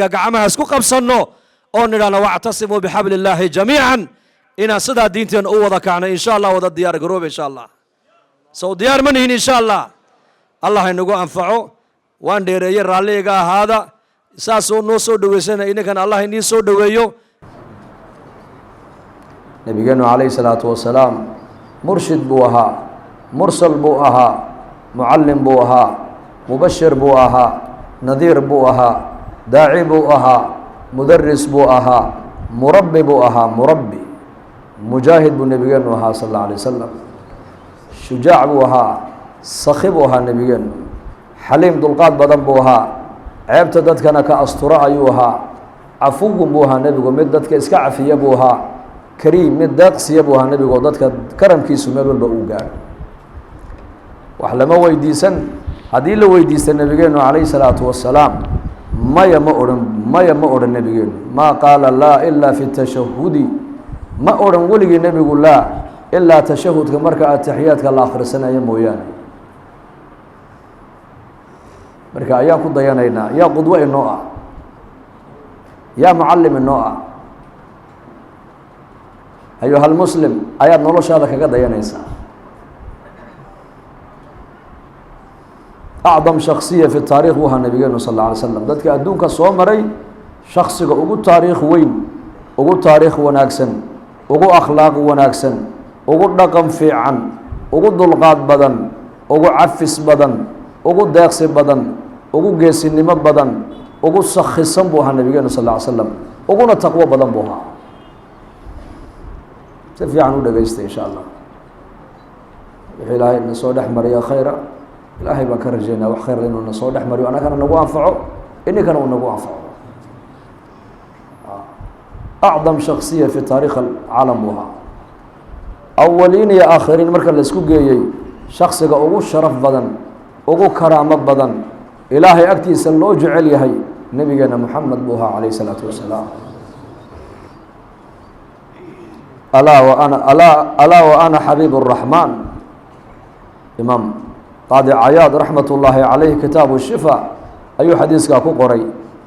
gacmaha isku qabsanno oo nidhaahno wactasimuu bixablillaahi jamiican inaan sidaa diinteen u wada kacno insha allah wada diyaar garooba insha allah sow diyaar ma nihin insha allah allah inagu anfaco waan dheereeyey raalliga ahaada saasoo noo soo dhaweysana ininkan allah inii soo dhaweeyo nabigeenu calayhi salaatu wasalaam murshid buu ahaa mursal buu ahaa mucallim buu ahaa mubashir buu ahaa nadiir buu ahaa daaci buu ahaa mudaris buu ahaa murabbi buu ahaa murabbi mujaahid buu nebigeenu ahaa sal alla alay wasalam shujaac buu ahaa sakhi buu ahaa nebigeenu xaliim dulqaad badan buu ahaa ceebta dadkana ka astura ayuu ahaa cafuwun buu ahaa nebigu mid dadka iska cafiya buu ahaa kariim mid deeqsiya buu ahaa nebigu oo dadka karamkiisu meel walba uu gaadho wax lama weydiisan haddii la weydiista nebigeenu calayhi salaatu wasalaam maya ma odhan nebigeenu maa qaala laa ilaa fi tashahudi ma odhan weligii nebigu laa ilaa tashahudka marka ataxiyaadka la akhrisanayo mooyaane marka ayaan ku dayanaynaa yaa qudwo inoo ah yaa mucallim inoo ah ayuhalmuslim ayaad noloshaada kaga dayanaysaa acdam shaksiya fi taarikh buu ahaa nabigeenu sal alla alay slam dadka adduunka soo maray shaksiga ugu taariikh weyn ugu taariikh wanaagsan ugu akhlaaq wanaagsan ugu dhaqan fiican ugu dulqaad badan ugu cafis badan ugu deeqsi badan ugu geesinimo badan ugu sakhisan buu ahaa nabigeenu sal alla ly slam uguna taqwo badan buu ahaa si fiican u dhegeysta insha allah wixii ilaahay na soo dhex mariya khayra ilaahay baan ka rajeynaa wax khayr inuu na soo dhex mariyo annagana nagu anfaco ininkana uu nagu anfaco acdam shaksiya fi taarikh alcaalam buu ahaa awaliin iyo aakhiriin marka la isku geeyey shaksiga ugu sharaf badan ugu karaamo badan ilaahay agtiisa loo jecel yahay nebigeena moxamed buu ahaa calayhi salaatu wasalaam alaa wa ana xabiib الraxmaan imaam qaadi cayaad raxmat ullaahi calayh kitaabu shifa ayuu xadiiskaa ku qoray